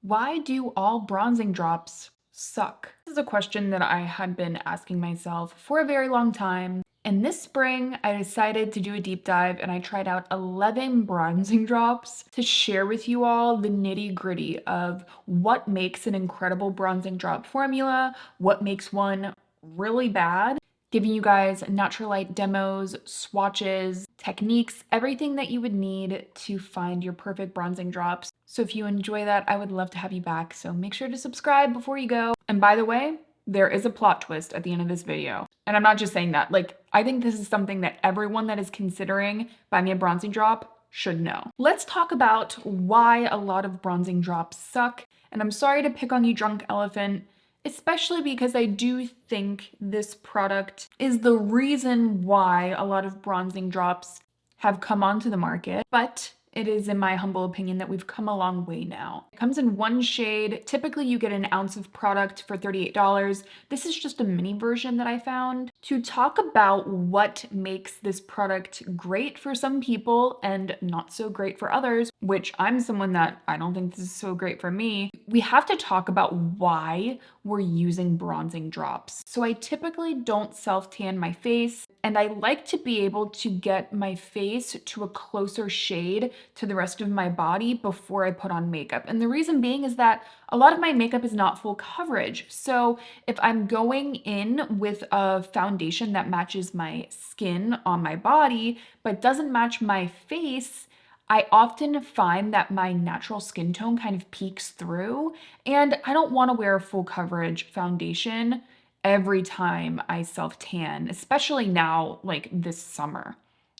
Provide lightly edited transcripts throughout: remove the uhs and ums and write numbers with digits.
Why do all bronzing drops suck? This is a question that I had been asking myself for a very long time. And this spring, I decided to do a deep dive and I tried out 11 bronzing drops to share with you all the nitty gritty of what makes an incredible bronzing drop formula, what makes one really bad, giving you guys natural light demos, swatches, techniques, everything that you would need to find your perfect bronzing drops. So if you enjoy that, I would love to have you back. So make sure to subscribe before you go. And by the way, there is a plot twist at the end of this video. And I'm not just saying that, I think this is something that everyone that is considering buying a bronzing drop should know. Let's talk about why a lot of bronzing drops suck. And I'm sorry to pick on you, drunk elephant, especially because I do think this product is the reason why a lot of bronzing drops have come onto the market, but it is, in my humble opinion, that we've come a long way now. It comes in one shade. Typically, you get an ounce of product for $38. This is just a mini version that I found. To talk about what makes this product great for some people and not so great for others, which I'm someone that I don't think this is so great for me, we have to talk about why we're using bronzing drops. So I typically don't self-tan my face, and I like to be able to get my face to a closer shade to the rest of my body before I put on makeup. And the reason being is that a lot of my makeup is not full coverage. So if I'm going in with a foundation that matches my skin on my body, but doesn't match my face, I often find that my natural skin tone kind of peeks through, and I don't want to wear a full coverage foundation every time I self-tan, especially now, like this summer.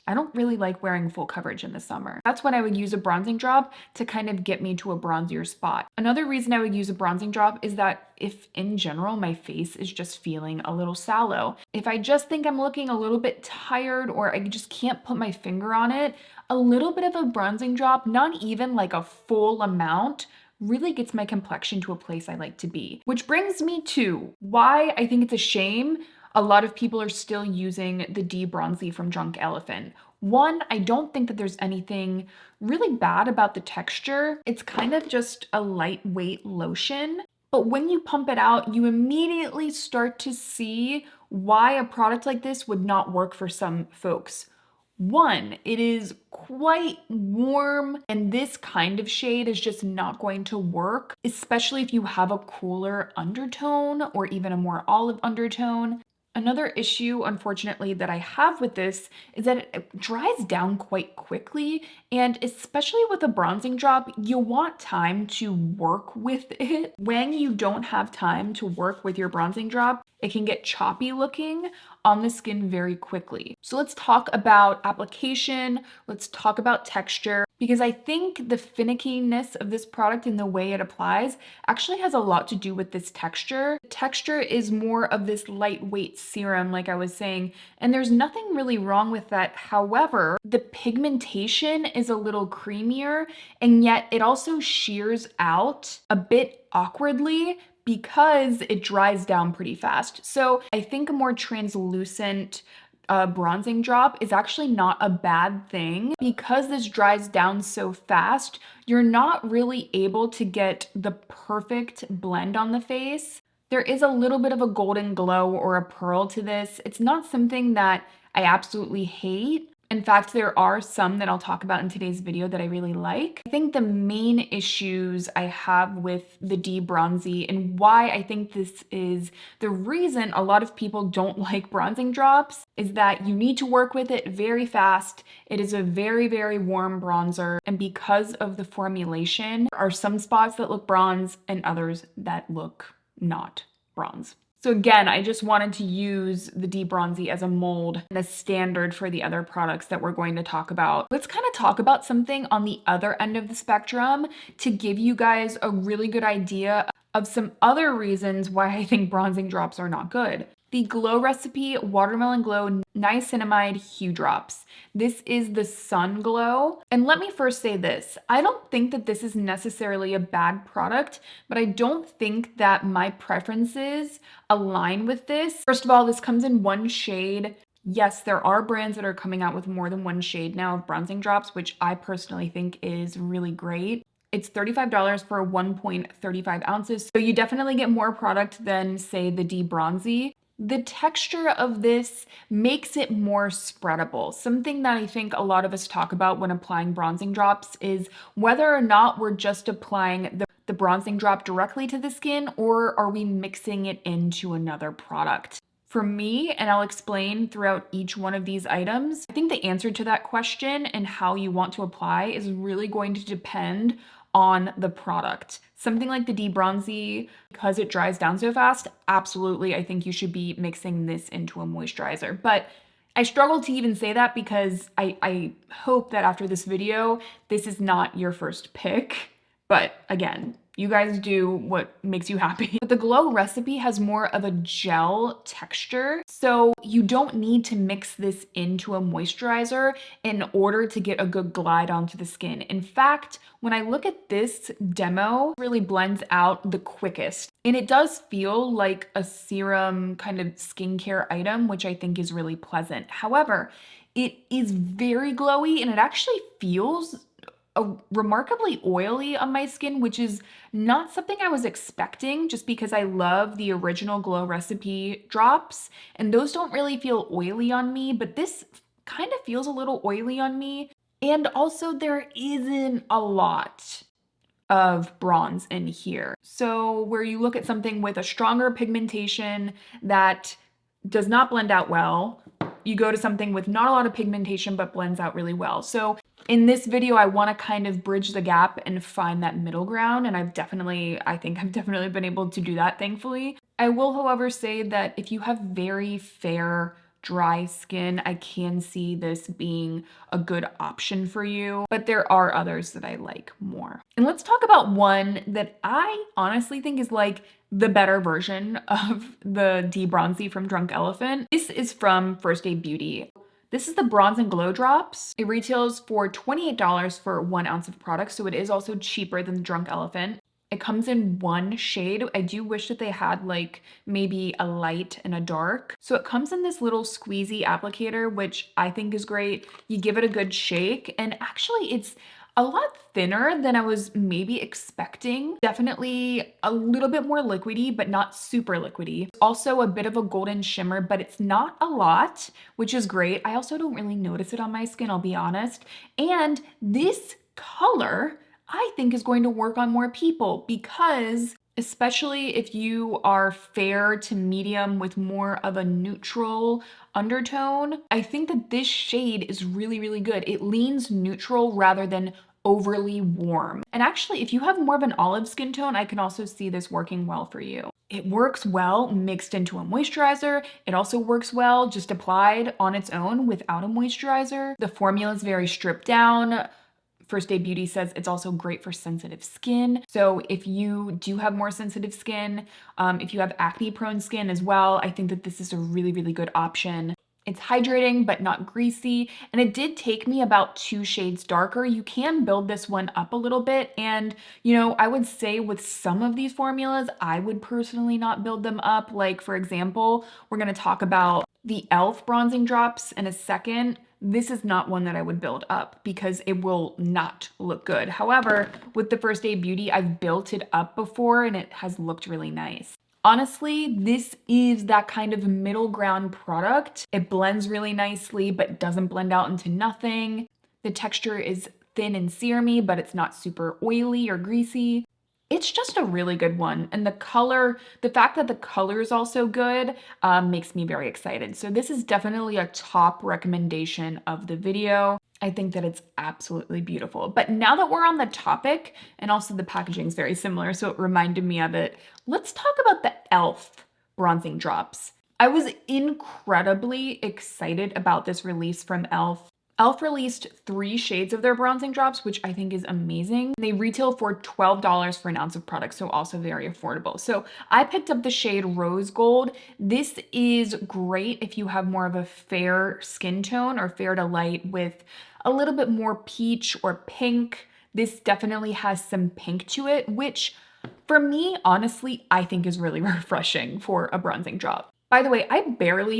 I don't really like wearing full coverage in the summer. That's when I would use a bronzing drop to kind of get me to a bronzier spot. Another reason I would use a bronzing drop is that if in general my face is just feeling a little sallow, if I just think I'm looking a little bit tired or I just can't put my finger on it, a little bit of a bronzing drop, not even like a full amount, really gets my complexion to a place I like to be. Which brings me to why I think it's a shame a lot of people are still using the D-Bronzy from Drunk Elephant. One, I don't think that there's anything really bad about the texture. It's kind of just a lightweight lotion. But when you pump it out, you immediately start to see why a product like this would not work for some folks. One, it is quite warm, and this kind of shade is just not going to work, especially if you have a cooler undertone or even a more olive undertone. Another issue, unfortunately, that I have with this is that it dries down quite quickly, and especially with a bronzing drop, you want time to work with it. When you don't have time to work with your bronzing drop, it can get choppy looking on the skin very quickly. So let's talk about application, let's talk about texture, because I think the finickiness of this product and the way it applies actually has a lot to do with this texture. The texture is more of this lightweight serum, like I was saying, and there's nothing really wrong with that. However, the pigmentation is a little creamier, and yet it also shears out a bit awkwardly because it dries down pretty fast. So I think a more translucent bronzing drop is actually not a bad thing. Because this dries down so fast, you're not really able to get the perfect blend on the face. There is a little bit of a golden glow or a pearl to this. It's not something that I absolutely hate. In fact, there are some that I'll talk about in today's video that I really like. I think the main issues I have with the D-Bronzy and why I think this is the reason a lot of people don't like bronzing drops is that you need to work with it very fast. It is a very, very warm bronzer, and because of the formulation, there are some spots that look bronze and others that look not bronze. So again, I just wanted to use the D-Bronzy as a mold and a standard for the other products that we're going to talk about. Let's kind of talk about something on the other end of the spectrum to give you guys a really good idea of some other reasons why I think bronzing drops are not good. The Glow Recipe Watermelon Glow Niacinamide Hue Drops. This is the Sun Glow. And let me first say this. I don't think that this is necessarily a bad product, but I don't think that my preferences align with this. First of all, this comes in one shade. Yes, there are brands that are coming out with more than one shade now of bronzing drops, which I personally think is really great. It's $35 for 1.35 ounces. So you definitely get more product than, say, the Bronzy. The texture of this makes it more spreadable. Something that I think a lot of us talk about when applying bronzing drops is whether or not we're just applying the bronzing drop directly to the skin, or are we mixing it into another product? For me, and I'll explain throughout each one of these items, I think the answer to that question and how you want to apply is really going to depend on the product. Something like the Bronzy, because it dries down so fast, absolutely, I think you should be mixing this into a moisturizer. But I struggle to even say that because I hope that after this video, this is not your first pick. But again, you guys do what makes you happy. But the Glow recipe has more of a gel texture, so you don't need to mix this into a moisturizer in order to get a good glide onto the skin. In fact, when I look at this demo, it really blends out the quickest. And it does feel like a serum kind of skincare item, which I think is really pleasant. However, it is very glowy and it actually feels remarkably oily on my skin, which is not something I was expecting just because I love the original Glow recipe drops and those don't really feel oily on me, but this kind of feels a little oily on me. And also there isn't a lot of bronze in here. So where you look at something with a stronger pigmentation that does not blend out well, you go to something with not a lot of pigmentation but blends out really well. So in this video, I want to kind of bridge the gap and find that middle ground, and I think I've definitely been able to do that, thankfully. I will, however, say that if you have very fair, dry skin, I can see this being a good option for you, but there are others that I like more. And let's talk about one that I honestly think is like the better version of the Bronzy from Drunk Elephant. This is from First Aid Beauty. This is the Bronze and Glow Drops. It retails for $28 for 1 ounce of product, so it is also cheaper than the Drunk Elephant. It comes in one shade. I do wish that they had like maybe a light and a dark. So it comes in this little squeezy applicator, which I think is great. You give it a good shake, and actually it's a lot thinner than I was maybe expecting. Definitely a little bit more liquidy, but not super liquidy. Also a bit of a golden shimmer, but it's not a lot, which is great. I also don't really notice it on my skin, I'll be honest. And this color, I think, is going to work on more people because especially if you are fair to medium with more of a neutral undertone, I think that this shade is really, really good. It leans neutral rather than overly warm. And actually, if you have more of an olive skin tone, I can also see this working well for you. It works well mixed into a moisturizer. It also works well just applied on its own without a moisturizer. The formula is very stripped down. First Aid Beauty says it's also great for sensitive skin. So if you do have more sensitive skin, if you have acne prone skin as well, I think that this is a really, really good option. It's hydrating, but not greasy. And it did take me about 2 shades darker. You can build this one up a little bit. And, you know, I would say with some of these formulas, I would personally not build them up. Like, for example, we're going to talk about the e.l.f. bronzing drops in a second. This is not one that I would build up because it will not look good. However, with the First Aid Beauty, I've built it up before and it has looked really nice. Honestly, this is that kind of middle ground product. It blends really nicely, but doesn't blend out into nothing. The texture is thin and serumy, but it's not super oily or greasy. It's just a really good one. And the color, the fact that the color is also good makes me very excited. So this is definitely a top recommendation of the video. I think that it's absolutely beautiful. But now that we're on the topic, and also the packaging is very similar, so it reminded me of it, let's talk about the e.l.f. bronzing drops. I was incredibly excited about this release from e.l.f. e.l.f. released 3 shades of their bronzing drops, which I think is amazing. They retail for $12 for an ounce of product, so also very affordable. So I picked up the shade Rose Gold. This is great if you have more of a fair skin tone or fair to light with a little bit more peach or pink. This definitely has some pink to it, which for me, honestly, I think is really refreshing for a bronzing drop. By the way, I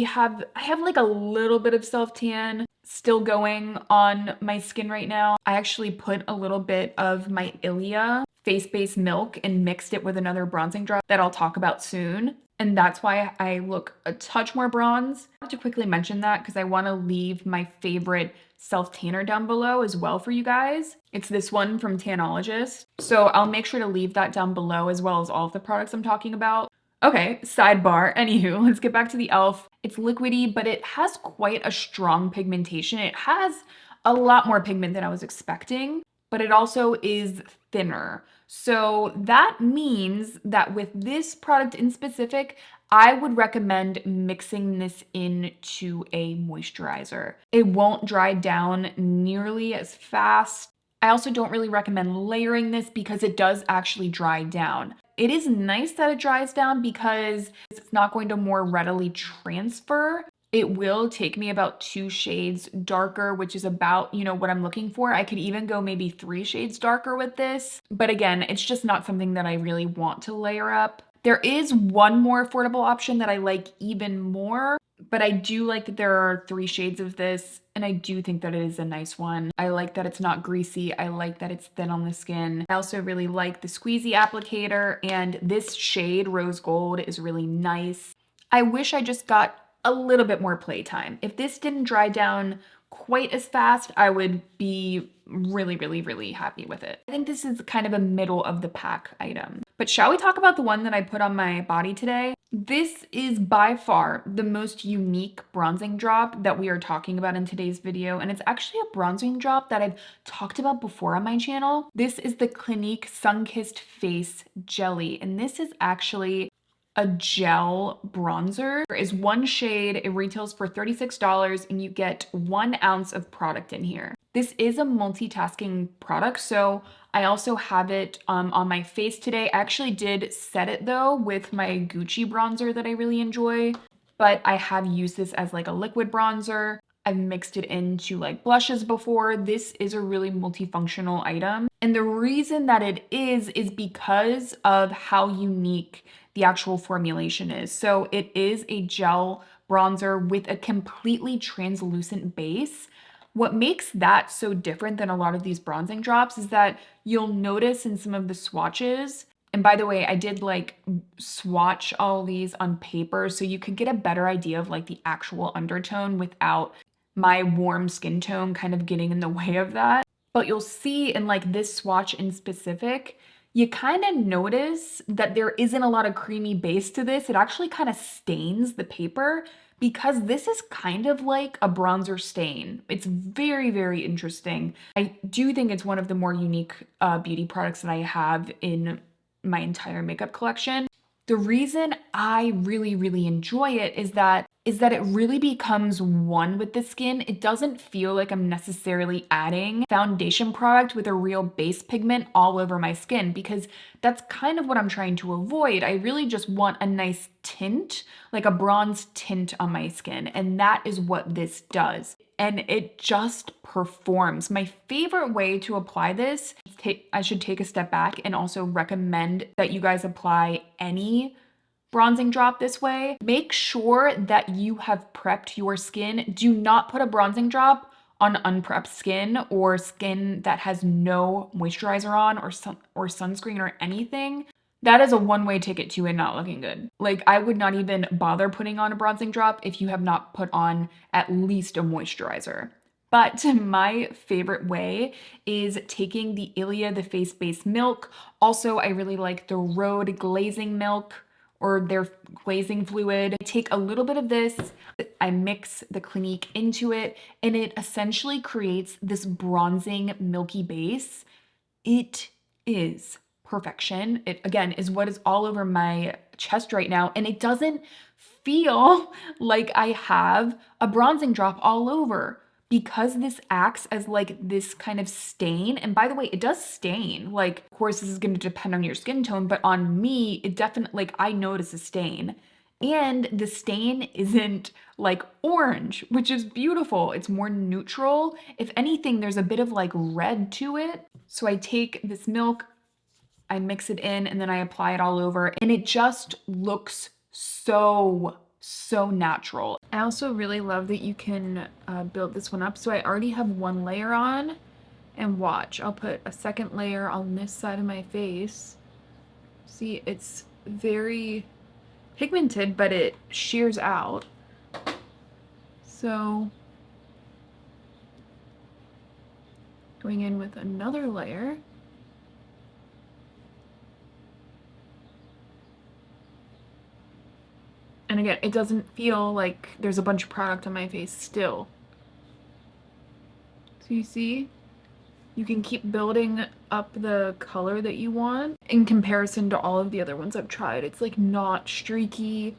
have like a little bit of self-tan. still going on my skin right now. I actually put a little bit of my Ilia face-based milk and mixed it with another bronzing drop that I'll talk about soon. And that's why I look a touch more bronze. I have to quickly mention that because I want to leave my favorite self-tanner down below as well for you guys. It's this one from Tanologist. So I'll make sure to leave that down below as well as all of the products I'm talking about. Okay, sidebar. Anywho, let's get back to the e.l.f. It's liquidy, but it has quite a strong pigmentation. It has a lot more pigment than I was expecting, but it also is thinner. So that means that with this product in specific, I would recommend mixing this into a moisturizer. It won't dry down nearly as fast. I also don't really recommend layering this because it does actually dry down. It is nice that it dries down because it's not going to more readily transfer. It will take me about 2 shades darker, which is about, what I'm looking for. I could even go maybe 3 shades darker with this. But again, it's just not something that I really want to layer up. There is one more affordable option that I like even more, but I do like that there are 3 shades of this, and I do think that it is a nice one. I like that it's not greasy. I like that it's thin on the skin. I also really like the squeezy applicator, and this shade, Rose Gold, is really nice. I wish I just got a little bit more playtime. If this didn't dry down quite as fast, I would be really, really, really happy with it. I think this is kind of a middle of the pack item. But shall we talk about the one that I put on my body today? This is by far the most unique bronzing drop that we are talking about in today's video, and it's actually a bronzing drop that I've talked about before on my channel. This is the Clinique Sun-Kissed Face Jelly, and this is actually a gel bronzer. There is one shade, it retails for $36, and you get 1 ounce of product in here. This is a multitasking product, so I also have it on my face today. I actually did set it though with my Gucci bronzer that I really enjoy, but I have used this as like a liquid bronzer. I've mixed it into like blushes before. This is a really multifunctional item. And the reason that it is because of how unique the actual formulation is. So it is a gel bronzer with a completely translucent base. What makes that so different than a lot of these bronzing drops is that you'll notice in some of the swatches, and by the way, I did like swatch all these on paper so you could get a better idea of like the actual undertone without my warm skin tone kind of getting in the way of that. But you'll see in like this swatch in specific, you kind of notice that there isn't a lot of creamy base to this. It actually kind of stains the paper because this is kind of like a bronzer stain. It's very, very interesting. I do think it's one of the more unique beauty products that I have in my entire makeup collection. The reason I really, really enjoy it is that it really becomes one with the skin. It doesn't feel like I'm necessarily adding foundation product with a real base pigment all over my skin, because that's kind of what I'm trying to avoid. I really just want a nice tint, like a bronze tint on my skin, and that is what this does. And it just performs. My favorite way to apply this, I should take a step back and also recommend that you guys apply any bronzing drop this way. Make sure that you have prepped your skin. Do not put a bronzing drop on unprepped skin or skin that has no moisturizer on or sunscreen or anything. That is a one-way ticket to it not looking good. Like, I would not even bother putting on a bronzing drop if you have not put on at least a moisturizer. But my favorite way is taking the Ilia, the face-based milk. Also, I really like the Rhode glazing milk, or their glazing fluid. I take a little bit of this, I mix the Clinique into it, and it essentially creates this bronzing milky base. It is perfection. It, again, is what is all over my chest right now, and it doesn't feel like I have a bronzing drop all over, because this acts as like this kind of stain. And by the way, it does stain. Like, of course, this is going to depend on your skin tone, but on me, it definitely, like, I notice a stain. And the stain isn't like orange, which is beautiful. It's more neutral. If anything, there's a bit of like red to it. So I take this milk, I mix it in, and then I apply it all over, and it just looks so natural. I also really love that you can build this one up. So I already have one layer on, and watch, I'll put a second layer on this side of my face. See, it's very pigmented, but it shears out. So going in with another layer. And again, it doesn't feel like there's a bunch of product on my face still. So you see, you can keep building up the color that you want in comparison to all of the other ones I've tried. It's like not streaky.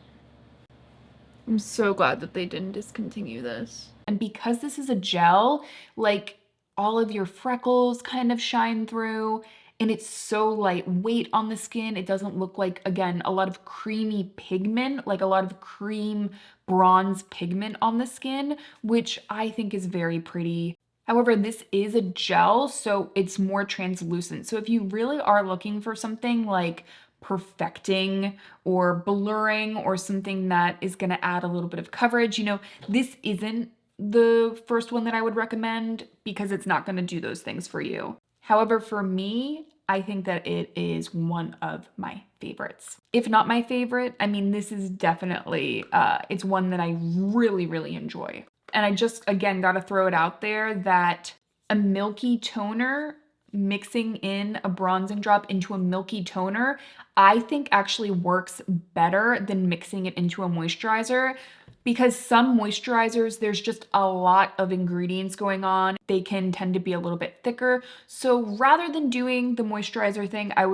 I'm so glad that they didn't discontinue this. And because this is a gel, like all of your freckles kind of shine through, and it's so lightweight on the skin. It doesn't look like, again, a lot of creamy pigment, like a lot of cream bronze pigment on the skin, which I think is very pretty. However, this is a gel, so it's more translucent. So if you really are looking for something like perfecting or blurring or something that is going to add a little bit of coverage, you know, this isn't the first one that I would recommend because it's not going to do those things for you. However, for me, I think that it is one of my favorites. If not my favorite, I mean, this is definitely, it's one that I really, really enjoy. And I just, again, got to throw it out there that a milky toner, mixing in a bronzing drop into a milky toner, I think actually works better than mixing it into a moisturizer, because some moisturizers, there's just a lot of ingredients going on. They can tend to be a little bit thicker. So rather than doing the moisturizer thing, I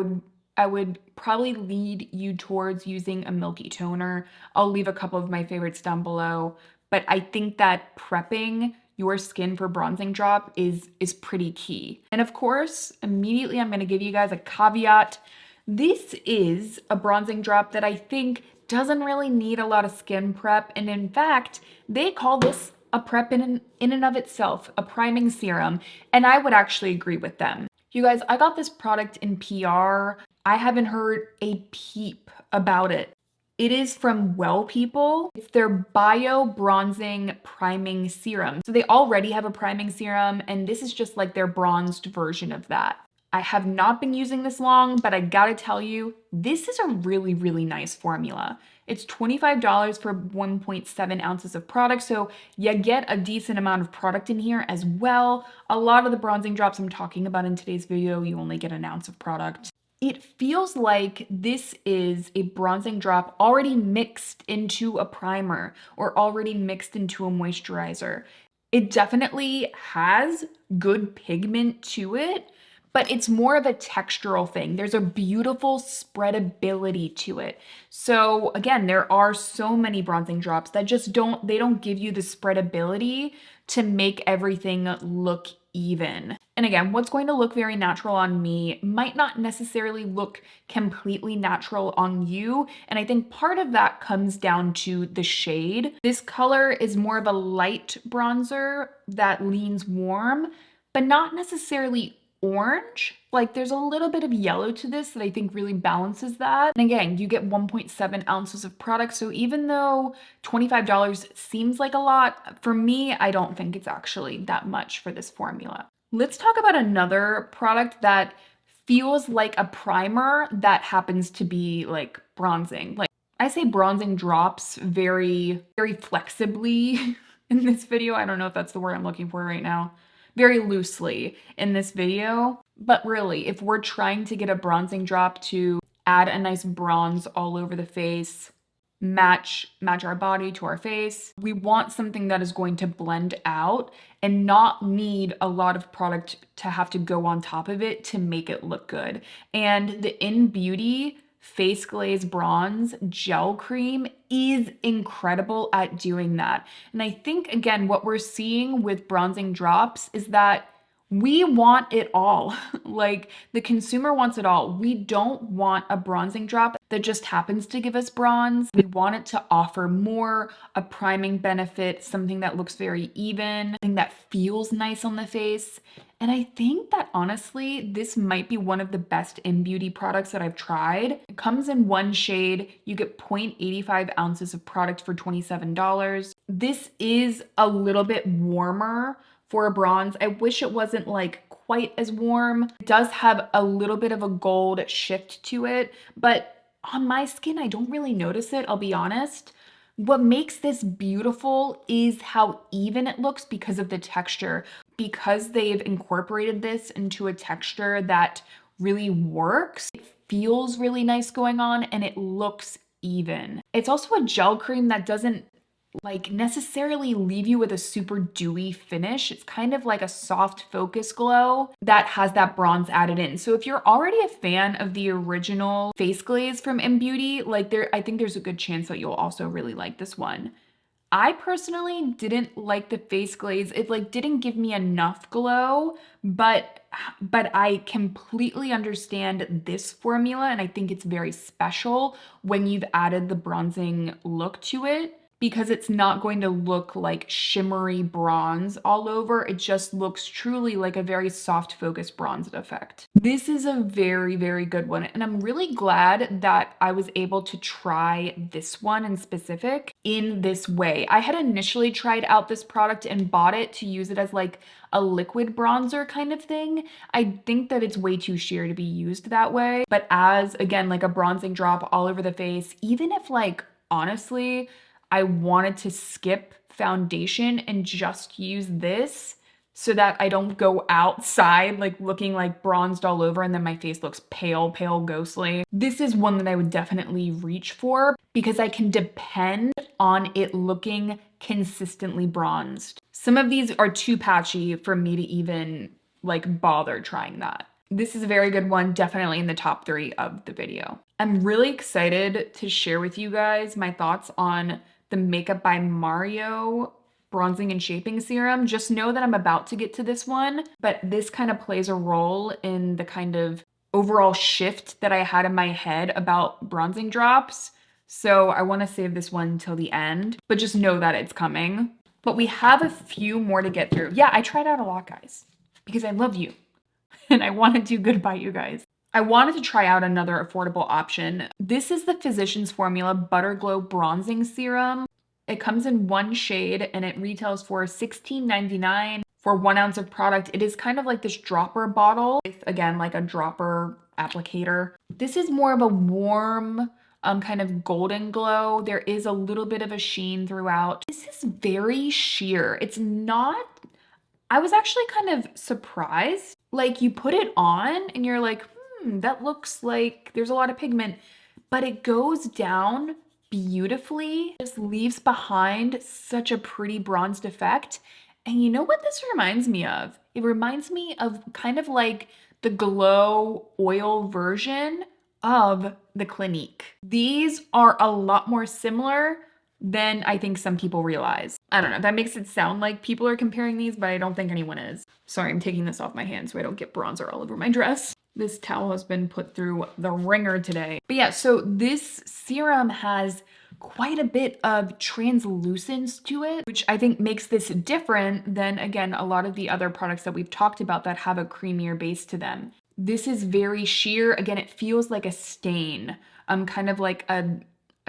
would probably lead you towards using a milky toner. I'll leave a couple of my favorites down below, but I think that prepping your skin for bronzing drop is pretty key. And of course, immediately I'm going to give you guys a caveat. This is a bronzing drop that I think doesn't really need a lot of skin prep, and in fact, they call this a prep in and of itself, a priming serum, and I would actually agree with them. You guys, I got this product in PR. I haven't heard a peep about it. It is from Well People. It's their Bio Bronzing Priming Serum. So they already have a priming serum, and this is just like their bronzed version of that. I have not been using this long, but I gotta tell you, this is a really, really nice formula. It's $25 for 1.7 ounces of product, so you get a decent amount of product in here as well. A lot of the bronzing drops I'm talking about in today's video, you only get an ounce of product. It feels like this is a bronzing drop already mixed into a primer or already mixed into a moisturizer. It definitely has good pigment to it, but it's more of a textural thing. There's a beautiful spreadability to it. So again, there are so many bronzing drops that just don't give you the spreadability to make everything look even. And again, what's going to look very natural on me might not necessarily look completely natural on you. And I think part of that comes down to the shade. This color is more of a light bronzer that leans warm, but not necessarily orange. Like there's a little bit of yellow to this that I think really balances that. And again, you get 1.7 ounces of product. So even though $25 seems like a lot, for me, I don't think it's actually that much for this formula. Let's talk about another product that feels like a primer that happens to be like bronzing. Like I say bronzing drops very, very flexibly in this video. I don't know if that's the word I'm looking for right now. Very loosely in this video. But really, if we're trying to get a bronzing drop to add a nice bronze all over the face, match our body to our face, we want something that is going to blend out and not need a lot of product to have to go on top of it to make it look good. And the Innbeauty Face Glaze Bronze Gel Cream is incredible at doing that. And I think, again, what we're seeing with bronzing drops is that We want it all. Like the consumer wants it all. We don't want a bronzing drop that just happens to give us bronze. We want it to offer more, a priming benefit, something that looks very even, something that feels nice on the face. And I think that honestly, this might be one of the best Innbeauty products that I've tried. It comes in one shade. You get 0.85 ounces of product for $27. This is a little bit warmer for a bronze. I wish it wasn't like quite as warm. It does have a little bit of a gold shift to it, but on my skin, I don't really notice it, I'll be honest. What makes this beautiful is how even it looks because of the texture. Because they've incorporated this into a texture that really works, it feels really nice going on and it looks even. It's also a gel cream that doesn't like necessarily leave you with a super dewy finish. It's kind of like a soft focus glow that has that bronze added in. So if you're already a fan of the original face glaze from Innbeauty, like I think there's a good chance that you'll also really like this one. I personally didn't like the face glaze. It like didn't give me enough glow, but I completely understand this formula and I think it's very special when you've added the bronzing look to it, because it's not going to look like shimmery bronze all over. It just looks truly like a very soft focus bronzed effect. This is a very, very good one. And I'm really glad that I was able to try this one in specific in this way. I had initially tried out this product and bought it to use it as like a liquid bronzer kind of thing. I think that it's way too sheer to be used that way. But as, again, like a bronzing drop all over the face, even if like, honestly, I wanted to skip foundation and just use this so that I don't go outside like looking like bronzed all over and then my face looks pale, pale, ghostly. This is one that I would definitely reach for because I can depend on it looking consistently bronzed. Some of these are too patchy for me to even like bother trying that. This is a very good one, definitely in the top 3 of the video. I'm really excited to share with you guys my thoughts on the Makeup by Mario Bronzing and Shaping Serum. Just know that I'm about to get to this one, but this kind of plays a role in the kind of overall shift that I had in my head about bronzing drops. So I want to save this one until the end, but just know that it's coming. But we have a few more to get through. Yeah, I tried out a lot, guys, because I love you and I want to do good by you guys. I wanted to try out another affordable option. This is the Physicians Formula Butter Glow Bronzing Serum. It comes in one shade and it retails for $16.99 for 1 ounce of product. It is kind of like this dropper bottle with, again, like a dropper applicator. This is more of a warm, kind of golden glow. There is a little bit of a sheen throughout. This is very sheer. It's not, I was actually kind of surprised. Like you put it on and you're like, that looks like there's a lot of pigment, but it goes down beautifully, just leaves behind such a pretty bronzed effect. And you know what this reminds me of? It reminds me of kind of like the glow oil version of the Clinique. These are a lot more similar than I think some people realize. I don't know, that makes it sound like people are comparing these, but I don't think anyone is. Sorry, I'm taking this off my hand so I don't get bronzer all over my dress. This towel has been put through the ringer today. But yeah, so this serum has quite a bit of translucence to it, which I think makes this different than, again, a lot of the other products that we've talked about that have a creamier base to them. This is very sheer. Again, it feels like a stain, kind of like a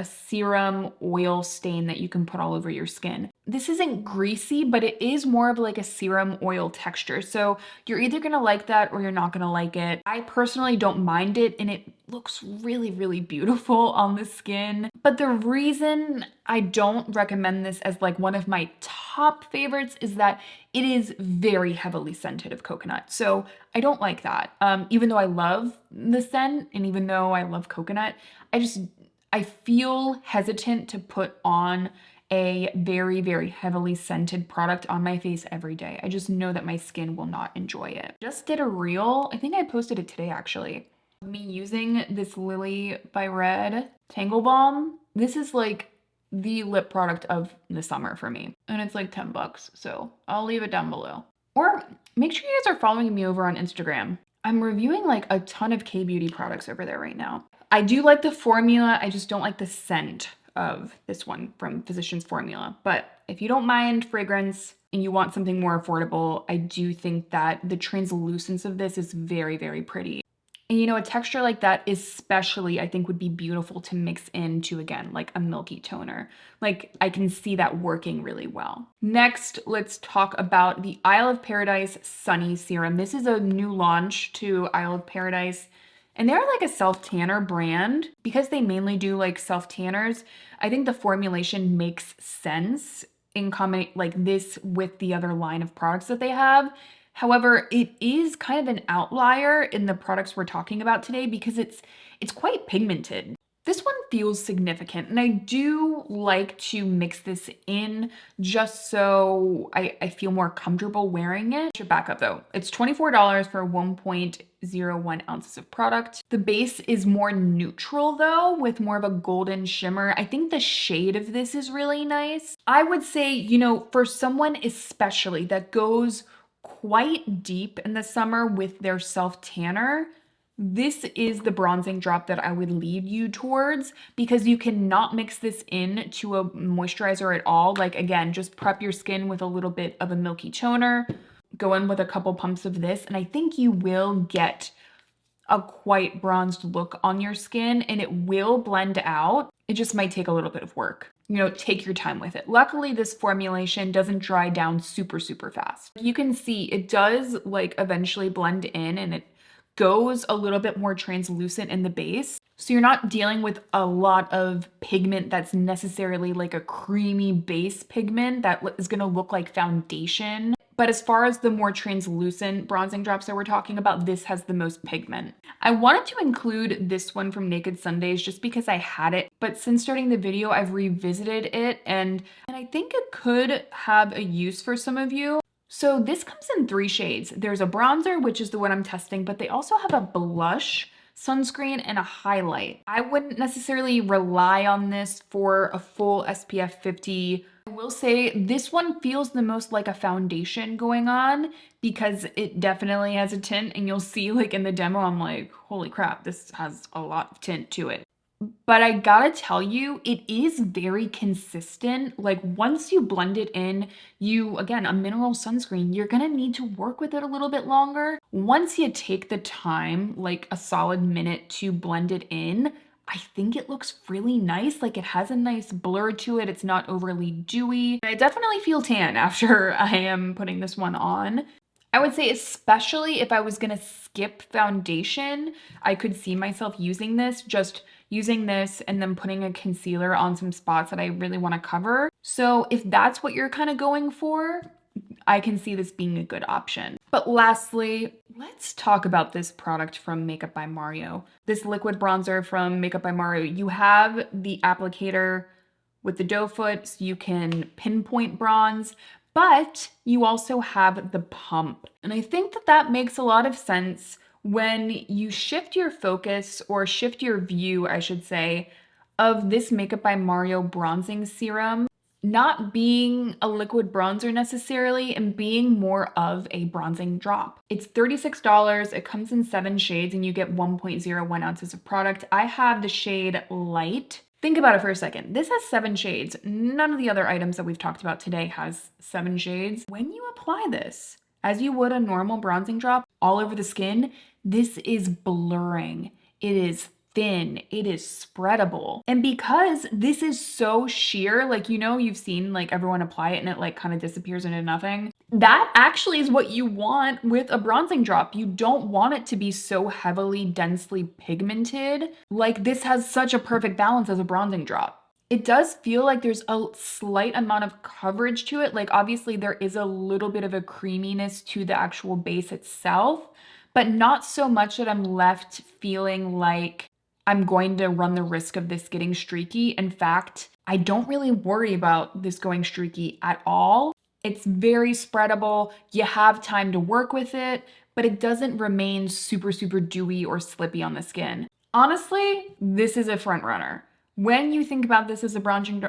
serum oil stain that you can put all over your skin. This isn't greasy, but it is more of like a serum oil texture. So you're either gonna like that or you're not gonna like it. I personally don't mind it and it looks really, really beautiful on the skin. But the reason I don't recommend this as like one of my top favorites is that it is very heavily scented of coconut. So I don't like that. Even though I love the scent and even though I love coconut, I feel hesitant to put on a very, very heavily scented product on my face every day. I just know that my skin will not enjoy it. Just did a reel, I think I posted it today actually, me using this Lily by Red Tangle Balm. This is like the lip product of the summer for me. And it's like 10 bucks, so I'll leave it down below. Or make sure you guys are following me over on Instagram. I'm reviewing like a ton of K-beauty products over there right now. I do like the formula, I just don't like the scent of this one from Physicians Formula. But if you don't mind fragrance and you want something more affordable, I do think that the translucence of this is very, very pretty. And you know, a texture like that especially I think would be beautiful to mix into, again, like a milky toner. Like I can see that working really well. Next, let's talk about the Isle of Paradise Sunny Serum. This is a new launch to Isle of Paradise. And they're like a self-tanner brand. Because they mainly do like self-tanners, I think the formulation makes sense in combination like this with the other line of products that they have. However, it is kind of an outlier in the products we're talking about today because it's quite pigmented. This one feels significant, and I do like to mix this in just so I feel more comfortable wearing it. Should back up though. It's $24 for 1.01 ounces of product. The base is more neutral though, with more of a golden shimmer. I think the shade of this is really nice. I would say, you know, for someone especially that goes quite deep in the summer with their self-tanner, this is the bronzing drop that I would lead you towards because you cannot mix this in to a moisturizer at all. Like again, just prep your skin with a little bit of a milky toner, go in with a couple pumps of this, and I think you will get a quite bronzed look on your skin and it will blend out. It just might take a little bit of work. You know, take your time with it. Luckily, this formulation doesn't dry down super, super fast. You can see it does like eventually blend in and it goes a little bit more translucent in the base. So you're not dealing with a lot of pigment that's necessarily like a creamy base pigment that is gonna look like foundation. But as far as the more translucent bronzing drops that we're talking about, this has the most pigment. I wanted to include this one from Naked Sundays just because I had it, but since starting the video, I've revisited it and I think it could have a use for some of you. So this comes in 3 shades. There's a bronzer, which is the one I'm testing, but they also have a blush, sunscreen, and a highlight. I wouldn't necessarily rely on this for a full SPF 50. I will say this one feels the most like a foundation going on because it definitely has a tint, and you'll see like in the demo, I'm like, holy crap, this has a lot of tint to it. But I gotta tell you, it is very consistent. Like once you blend it in, again, a mineral sunscreen, you're gonna need to work with it a little bit longer. Once you take the time, like a solid minute to blend it in, I think it looks really nice. Like it has a nice blur to it. It's not overly dewy. I definitely feel tan after I am putting this one on. I would say especially if I was gonna skip foundation, I could see myself using this, just using this and then putting a concealer on some spots that I really wanna cover. So if that's what you're kind of going for, I can see this being a good option. But lastly, let's talk about this product from Makeup by Mario. This liquid bronzer from Makeup by Mario. You have the applicator with the doe foot, so you can pinpoint bronze, but you also have the pump. And I think that that makes a lot of sense when you shift your focus, or shift your view, I should say, of this Makeup by Mario bronzing serum not being a liquid bronzer necessarily and being more of a bronzing drop. It's $36. It comes in 7 shades and you get 1.01 ounces of product. I have the shade Light. Think about it for a second. This has 7 shades. None of the other items that we've talked about today has 7 shades. When you apply this, as you would a normal bronzing drop all over the skin, this is blurring. It is thin, it is spreadable. And because this is so sheer, like, you know, you've seen like everyone apply it and it like kind of disappears into nothing. That actually is what you want with a bronzing drop. You don't want it to be so heavily, densely pigmented. Like this has such a perfect balance as a bronzing drop. It does feel like there's a slight amount of coverage to it. Like obviously there is a little bit of a creaminess to the actual base itself, but not so much that I'm left feeling like I'm going to run the risk of this getting streaky. In fact, I don't really worry about this going streaky at all. It's very spreadable. You have time to work with it, but it doesn't remain super, super dewy or slippy on the skin. Honestly, this is a front runner. When you think about this as a bronzing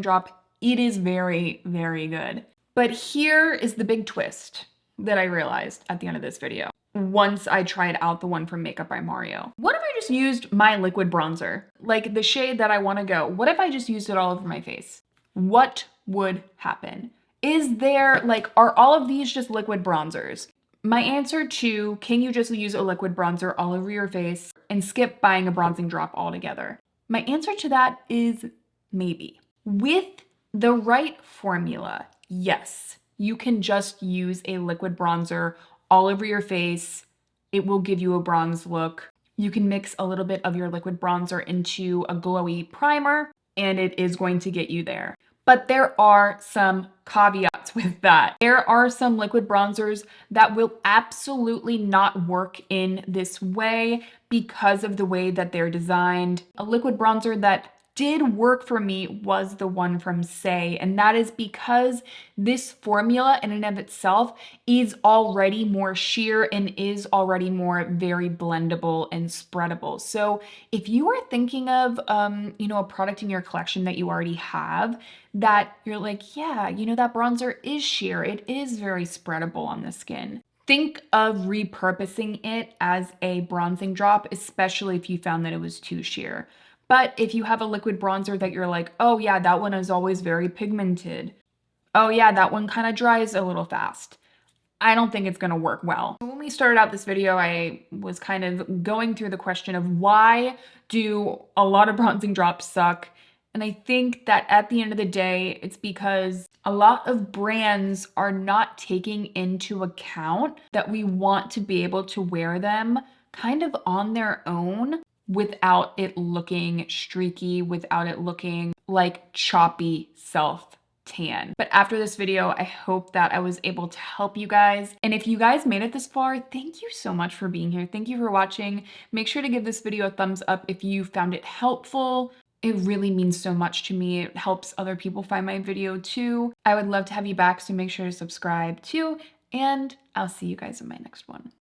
drop, it is very, very good. But here is the big twist. that I realized at the end of this video once I tried out the one from Makeup by Mario. What if I just used my liquid bronzer? Like the shade that I want to go. What if I just used it all over my face? What would happen? Is there, like, are all of these just liquid bronzers? My answer to, can you just use a liquid bronzer all over your face and skip buying a bronzing drop altogether? My answer to that is maybe. With the right formula, yes, you can just use a liquid bronzer all over your face. It will give you a bronze look. You can mix a little bit of your liquid bronzer into a glowy primer, and it is going to get you there. But there are some caveats with that. There are some liquid bronzers that will absolutely not work in this way because of the way that they're designed. A liquid bronzer that did work for me was the one from Say, and that is because this formula in and of itself is already more sheer and is already more very blendable and spreadable. So if you are thinking of a product in your collection that you already have that you're like, yeah, that bronzer is sheer, it is very spreadable on the skin, think of repurposing it as a bronzing drop, especially if you found that it was too sheer. But if you have a liquid bronzer that you're like, oh yeah, that one is always very pigmented. Oh yeah, that one kind of dries a little fast. I don't think it's gonna work well. When we started out this video, I was kind of going through the question of why do a lot of bronzing drops suck? And I think that at the end of the day, it's because a lot of brands are not taking into account that we want to be able to wear them kind of on their own without it looking streaky, without it looking like choppy self tan. But after this video, I hope that I was able to help you guys. And if you guys made it this far, thank you so much for being here. Thank you for watching. Make sure to give this video a thumbs up if you found it helpful. It really means so much to me. It helps other people find my video too. I would love to have you back, so make sure to subscribe too. And I'll see you guys in my next one.